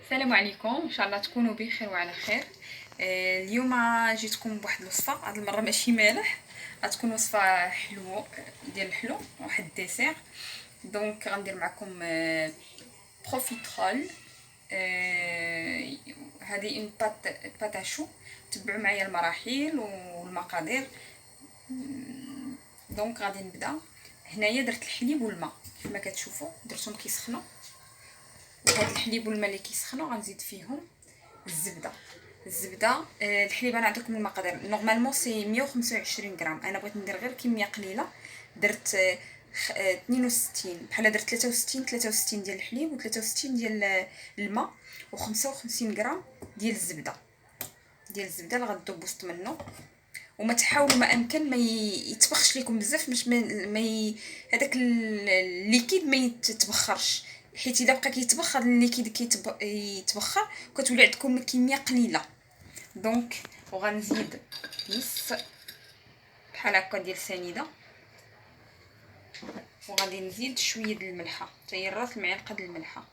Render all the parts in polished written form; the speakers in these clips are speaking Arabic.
السلام عليكم، ان شاء الله تكونوا بخير وعلى خير. اليوم جيتكم بواحد الوصفه، هاد المره ماشي مالح، غتكون وصفه حلوه ديال الحلو، واحد الديسير. دونك غندير معكم بروفيترول. هذه اون باتاشو. تبعوا معايا المراحل والمقادير. دونك غادي نبدا. هنايا درت الحليب والماء كما كتشوفوا، درتهم كيسخنوا. وهاد الحليب والماء اللي كيسخنوا غنزيد فيهم الزبده. الحليب انا نعطيكم المقادير. نورمالمون سي 125 غرام، انا بغيت ندير غير كميه قليله. درت 62، بحال درت 63 ديال الحليب و63 ديال الماء و55 غرام ديال الزبده اللي غتذوب وسط منه. وما تحاولوا ما امكن ما يتبخش لكم بزاف، باش هذاك الليكيد ما يتبخرش، حيت اذا بقى كيتبخر الليكيد يتبخر وكتولي عندكم كميه قليله. دونك وغنزيد نص بحال هكا ديال سنيده، وغادي نزيد شويه ديال الملحه، حتى هي راس المعلقه ديال الملحه.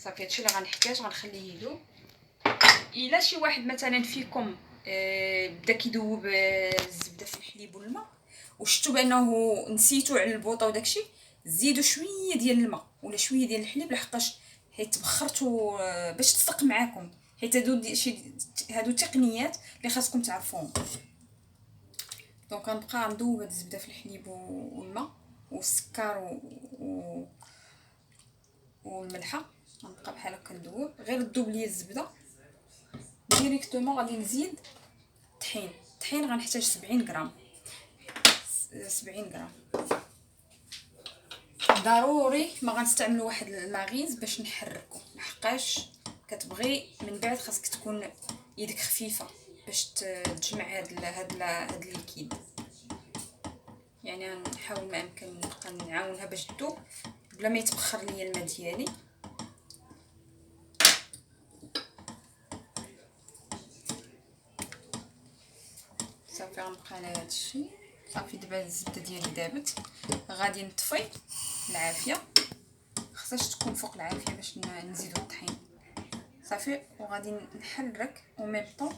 صافي هادشي اللي غنحتاج، غنخليه يذوب. الا شي واحد مثلا فيكم بدا كيذوب الزبده في الحليب والماء وشفتوا بانه نسيتو على البوطه وداكشي، زيدوا شويه ديال الماء ولا شويه ديال الحليب، لحقاش حيت تبخرتوا باش تصدق معاكم، حيت هادو تقنيات اللي خاصكم تعرفوهم. دونك غنبقى نذوب هاد الزبده في الحليب والماء والسكر والملحه. غنبقى بحال هكا ندوب، غير تذوب ليا الزبده ديريكتومون. غادي نزيد طحين غنحتاج 70 غرام. ضروري ما غنستعملوا واحد لاغيز باش نحركو، لحقاش كتبغي من بعد خاصك تكون يدك خفيفه باش تجمع هاد الليكيد. يعني نحاول ما امكن نبقى نعاونها باش تذوب بلا ما يتبخر ليا الماء ديالي. صافي غنبقى على هذا الشيء. صافي دابا الزبده ديالي دابت، غادي نطفي العافيه، خصهاش تكون فوق العافيه باش نزيدو الطحين. صافي وغادي نحرك او ميم طون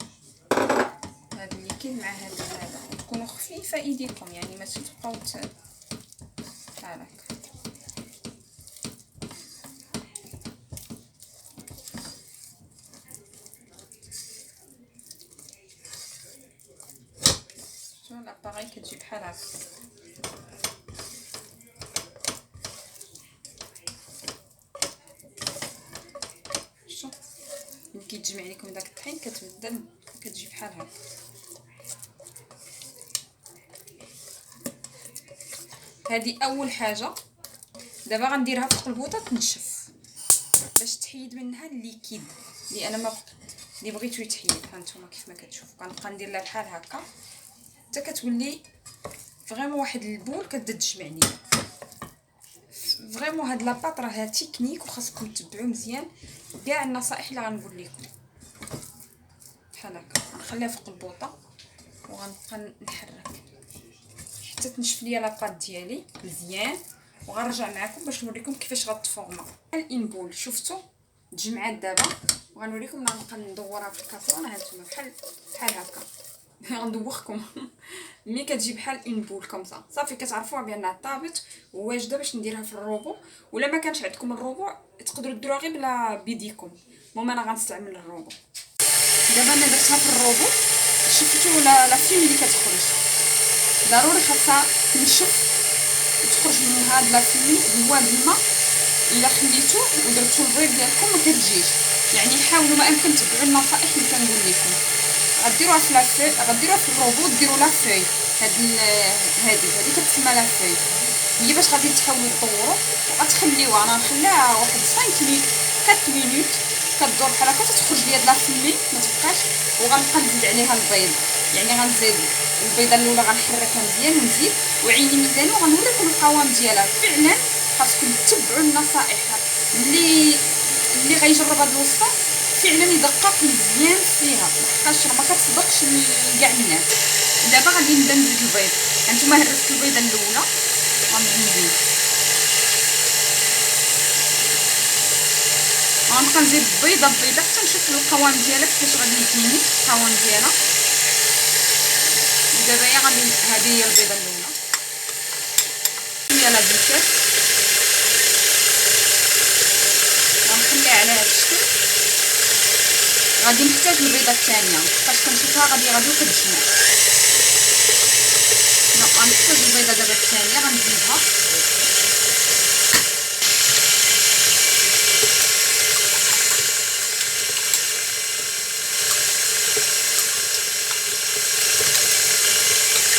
هاد الليكيد مع هذا، وتكونوا خفيفه ايديكم، يعني ماشي تبقاو بحال هكا. شوفوا لاباغي كتجي بحال هكا. شوف ملي كيتجمع لكم داك الطحين كتبدا كتجي بحال هكا. هذه اول حاجه. دابا غنديرها في القلبوطه تنشف باش تحيد منها الليكيد اللي انا ما اللي بغيتو يتحيد. ها نتوما كيف ما كتشوفوا كنبقى ندير لها بحال هكا حتى كتولي فريمون واحد البول كتبدا تجمع ليا. فريمون هاد لاباط راها تكنيك وخاصكم تتبعوا مزيان كاع النصائح اللي غنقول لكم. بحال هكا غنخليها في القلبوطه وغنبقى نحرك حتى تنشف ليا لاباط ديالي مزيان، وغنرجع معكم باش نوريكم كيفاش غتفورما الانبول. شفتوا تجمعات دابا، وغنوريكم نبقى ندورها في الكاسرونه. ها نتوما بحال هكا غندوخكم ملي كتجي بحال اون بول كومسا صافي كتعرفوها بانها طابت وواجده باش نديرها في الروبو. ولا ما كانش عندكم الروبو تقدروا ديروها غير بلا بيديكم، المهم انا غنستعمل الروبو. دابا انا درتها في الروبو، شفتوا لا فيم اللي كتخرج ضروري خاصها تنشف وتخرج من هاد لا فيمي. هو الماء الا خليتوه ودرتو البيض ديالكم ما كتجيش، يعني حاولوا ما امكن تبعوا النصائح اللي كنقول لكم. غديروها في لافوي، غديروها في الروبو، ديروا لافوي. هذه كتسمى لافوي، هي باش غادي تحاولوا تدوروا وغتخليوها. انا نخليها واحد 5 مينوت 4 مينوت كدور بحال هكا تخرج ليا د لا فيمي ما تبقاش. وغنبقى نزيد عليها البيض، يعني غنزيد البيضه الاولى غنحركها مزيان ونزيد وعيني ميزان وغنوري لكم القوام ديالها. فعلا خاصكم تتبعوا النصائح. اللي غيجرب هاد الوصفه فعلا يدقق مزيان فيها، لحقاش ما كتصدقش لكاع الناس. دابا غادي نبدا نزيد البيض. هانتوما هرست البيضه الاولى غنبدا نزيد غنبقى نزيد بيضه بيضه حتى نشوف القوام ديالها كيفاش غادي يتيني القوام ديالها. ودابا هي غادي هذه هي البيضه الاولى، هي لا فيتيس غنخليها على هذا الشكل. غادي نحتاج البيضه الثانيه فاش كنشوفها غادي كتجمع. غنحتاج البيضه دابا الثانيه غنزيدها.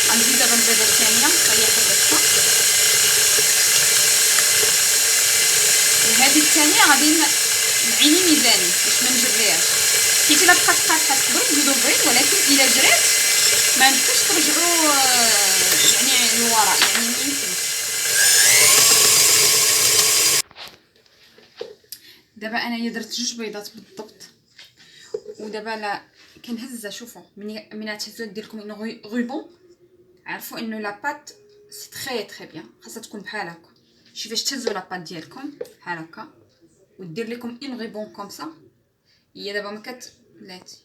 غنزيد دابا البيضه الثانيه هي حطيتها، وهذه الثانيه غادي نعيني ميزاني باش ما نجريهاش، حيت الا بقات قاصحه تقدروا تزيدوا البيض، ولكن الا جرات ما يمكنش ترجعوا يعني للوراء، يعني ما يمكنش. دابا انايا درت 2 بيضات بالضبط، ودابا لا كنهزها. شوفوا من تهزوا دير لكم انه غوبون، عرفوا انه لا بات سي تري بيان، خاصها تكون بحال هكا. شوفوا فاش تهزوا لا بات ديالكم بحال هكا ودير لكم اون غوبون كوم سا. هي دابا ما بلاتي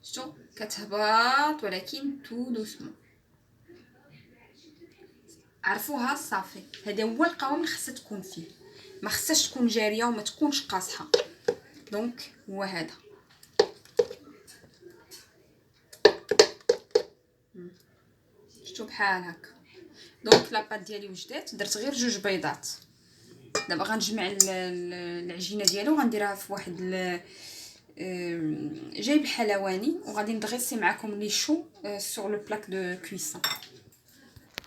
شتو كتهبط، ولكن تو دوسمون. عرفوها صافي. هذا هو القوام اللي خاصها تكون فيه، ما خاصهاش تكون جاريه وما تكونش قاصحه. دونك هو هذا. شتو بحال هكا. دونك لاباط ديالي وجدات، درت غير 2 بيضات. دابا غنجمع العجينه ديالو وغنديرها في واحد جايب حلواني، وغادي ندغيسي معكم لي شو سور لو بلاك دو كويسون.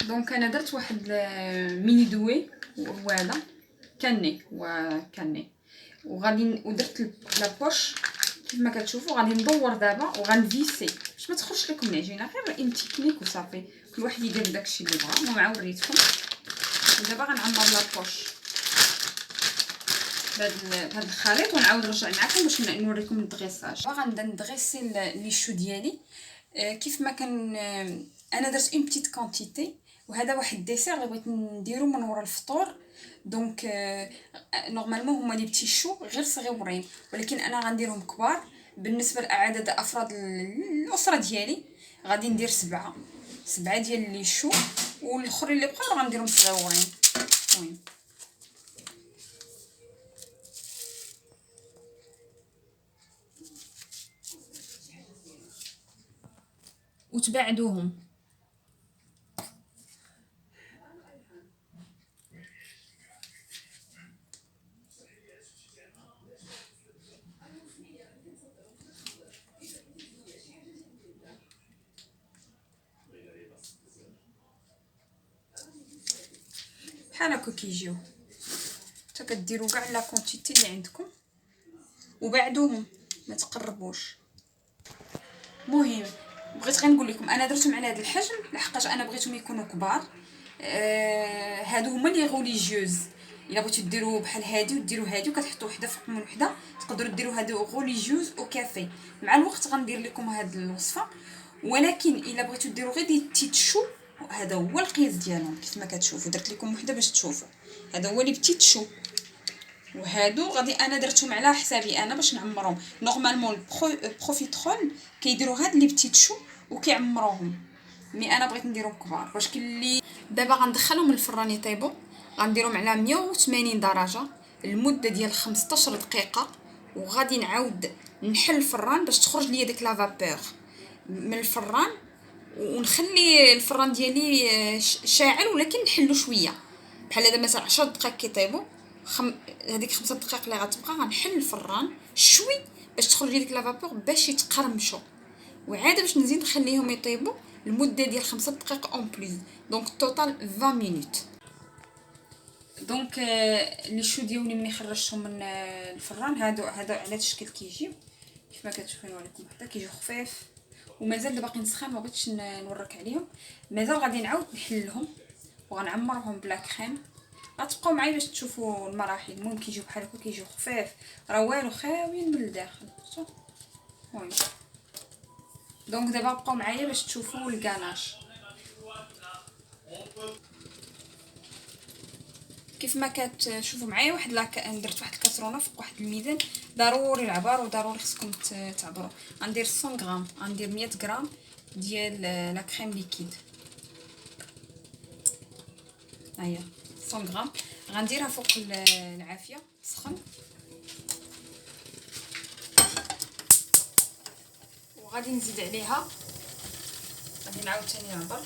دونك انا درت واحد ميني دوي، وهو هذا كاني وكاني، وغادي ودرت لابوش كيف ما كتشوفوا. غادي ندور دابا وغنفيسي باش ما تخرجش لكم العجينه، غير ان تكنيك وصافي. كل واحد يدير داكشي اللي بغا. المهم وريتكم. ودابا غنعمر لابوش بهذا الخليط، ونعاود نرجع معكم باش نوريكم الدغيساج. دابا غنبدا ندغيسي لي شو ديالي كيف ما كان. انا درت اون بتيت كونتيتي، وهذا واحد الديسير اللي بغيت نديرو من ورا الفطور. دونك نورمالمون هما لي بتي شو غير صغيورين، ولكن انا غنديرهم كبار بالنسبه لعدد افراد الاسره ديالي. غادي ندير 7 ديال لي شو، والاخرين اللي بقاو غنديرهم صغيورين. المهم وتبعدوهم. بحال هكا كيجيو، حتى كديروا كاع لا كونتيتي اللي عندكم وبعدوهم ما تقربوش. مهم بغيت غير نقول لكم انا درتهم على هذا الحجم لحقاش انا بغيتهم يكونوا كبار. هادو هما لي غوليجيوز. الا بغيتو ديروا بحال هادي وديروا هادي وكتحطوا وحده فوق من وحده، تقدروا ديروا هادو غوليجيوز او كافي. مع الوقت غندير لكم هاد الوصفه. ولكن الا بغيتو ديروا غير دي تيت شو، هذا هو القياس ديالهم كيف ما كتشوفوا. درت لكم وحده باش تشوفوا. هذا هو لي بتيت شو، وهادو غادي انا درتهم على حسابي انا باش نعمرهم. نورمالمون بروفيترول كيديروا هاد لي بتيت شو وكيعمروهم، مي انا بغيت نديرهم كبار باش كلي. دابا غندخلهم الفران يطيبوا. غنديرهم على 180 درجه المده ديال 15 دقيقه، وغادي نعاود نحل الفران باش تخرج ليا ديك لا فابور من الفران، ونخلي الفران ديالي شاعل، ولكن نحلو شويه بحال هذا مثلا 10 دقائق كيطيبوا. هذيك 5 دقائق اللي غتبقى غنحل الفران شوي باش تخرج لي ديك لا فابور باش يتقرمشوا، وعاد باش نزيد نخليهم يطيبوا المده ديال 5 دقائق اون بليس. دونك توتال 20 مينوت. دونك لي شو ديالي ملي خرجتهم من الفران هادو على هذا الشكل كيجيو كيف ما كتشوفوا لكم. حتى كيجيو خفيف ومازال باقيين سخان، ما بغيتش نورك عليهم. مازال غادي نعاود نحلهم وغنعمرهم بلا كريم. غتبقاو معايا باش تشوفوا المراحل. المهم كيجيو بحال هكا، كيجيو خفاف راه والو خاويين من الداخل. شفتوا؟ المهم دونك دابا بقاو معايا باش تشوفوا الكاناش. كيف ما كتشوفوا معايا واحد درت واحد الكاسرونه فوق واحد الميزان. ضروري العبار وضروري خصكم تعبروا. غندير 100 غرام، غندير 100 غرام ديال لا كريم ليكيد. ها هي 100 غرام غنديرها فوق العافيه تسخن، وغادي نزيد عليها، غادي نعاود ثاني نعبر،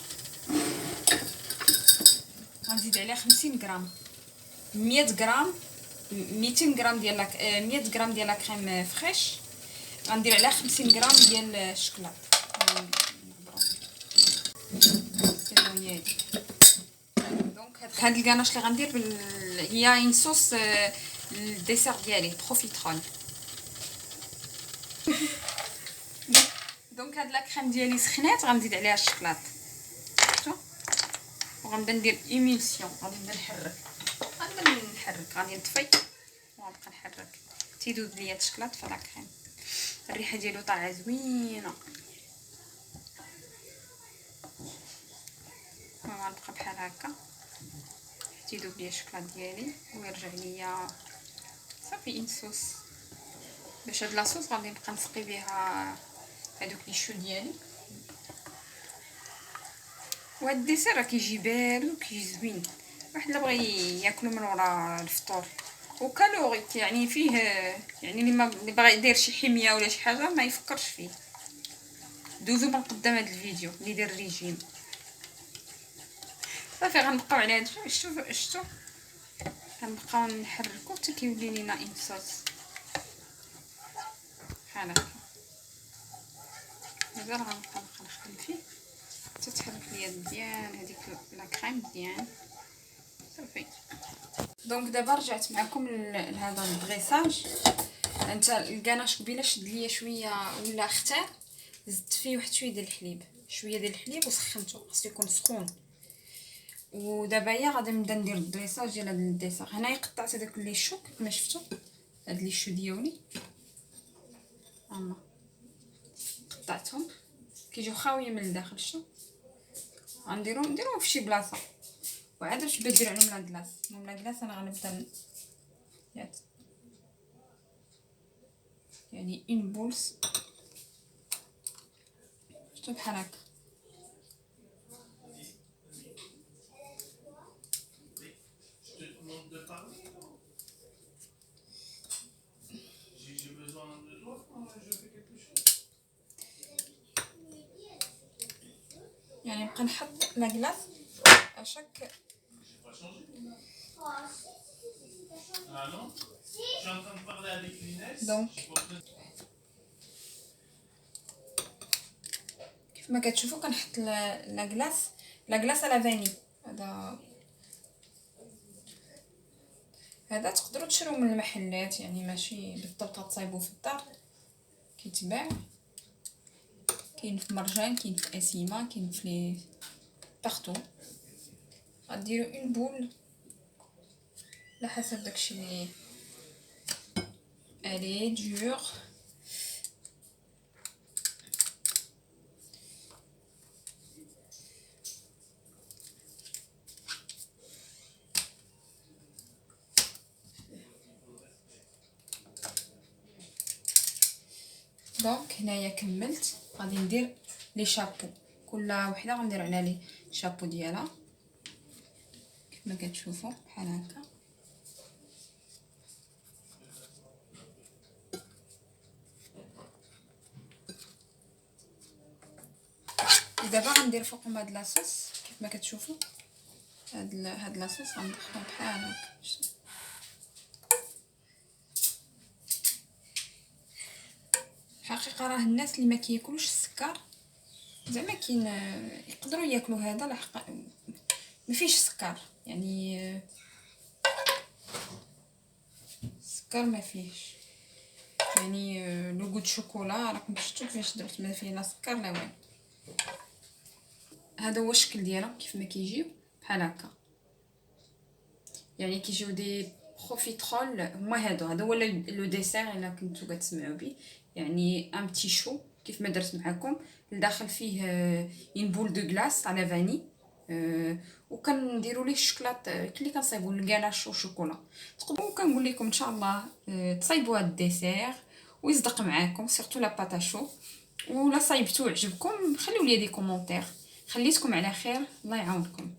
غنزيد عليها 50 غرام، 100 غرام 200 غرام ديال 100 غرام ديال لا كريم فريش، غندير عليها 50 غرام ديال الشكلاط. دونك هاد الكاناش اللي غندير هي اون صوص الديسير ديالي بروفيترول. دونك هاد لا كريم ديالي سخنات، غنزيد عليها الشكلاط شفتوا، وغنبدا ندير ايميلسيون، غادي نبدا نحرك، غادي نطفي وغنبقى نحرك تيدوز ليا الشكلاط في لا كريم. الريحه ديالو طالعه زوينه، غنبقى بحال هكا حتى يذوب ليا الشكلاط ديالي ويرجع ليا صافي ان صوص. باش هاد لاصوص غادي نبقى نسقي بها هادوك لي شو ديالي. وهاد الديسير راه كيجي بارد وكيجي زوين، واحد اللي بغى ياكلو من ورا الفطور، وكالوريك يعني فيه، يعني اللي بغى يدير شي حميه ولا شي حاجه ما يفكرش فيه. دوزو من قدام هاد الفيديو اللي داير ريجيم. صافي غنبقاو على هاد شتو غنبقاو نحركو حتى كيولي لينا ان صوص بحال هكا. مازال غنبقى نخدم فيه حتى تحرك ليا مزيان هذيك لا كريم مزيان صافي. دونك دابا رجعت معكم لهذا الدغيساج. انت الكاناش قبيله شد ليا شويه ولا اختار، زدت فيه واحد شويه ديال الحليب، شويه ديال الحليب وسخنته، خصو يكون سخون. ودابا هي غادي نبدا ندير الدريساج ديال هذا الديسير. هنايا قطعت هذاك لي شو كما شفتوا، هاد لي شو ديالي هما قطعتهم كيجيو خاويه من الداخل. شتو غنديروهم في شي بلاصه وعاد باش ندير عليهم لاكلاص. المهم لاكلاص انا غنبدا يعني ان بولس شتو بحال هكا. يعني نبقى نحط لاكلاص اشاك. دونك كيف ما كتشوفوا كنحط لاكلاص على فاني. هذا تقدروا تشريوه من المحلات، يعني ماشي بالضبط غتصايبوه في الدار، كيتباع كاين في مرجان، كاين في اسيما، كاين في لي بارطو. غديروا اون بول على حسب داكشي اللي الي دور. دونك هنايا كملت، غادي ندير لي شابو، كل وحده غندير على لي شابو ديالها كيف ما كتشوفوا بحال هكا. دابا غندير فوقهم هاد لاصوص كيف ما كتشوفوا. هاد لاصوص غندخلها بحال هكا. الحقيقه راه الناس اللي ما كياكلوش السكر زعما كاين يقدروا ياكلوا هذا، لحق ما فيش سكر، يعني السكر ما فيهش، يعني لو غود شوكولا راكم شفتوا كيفاش درت، ما فيه لا سكر لا والو. هذا هو الشكل ديالهم كيف ما كيجيو بحال هكا، يعني كيجيو دي بروفيترول. هما هذا هو لو ديسير الا كنتو كتسمعوا به، يعني ان بتي شو كيف ما درت معكم. لداخل فيه اون بول دو غلاس على فاني، وكنديروا ليه الشوكولات كلي كنصايبوا الكاناش والشوكولا. تقدروا كنقول لكم ان شاء الله تصايبوا هذا الديسير ويصدق معاكم سيرتو لا باتاشو. ولا صايبتو عجبكم خليو لي دي كومونتير. خليتكم على خير، الله يعاونكم.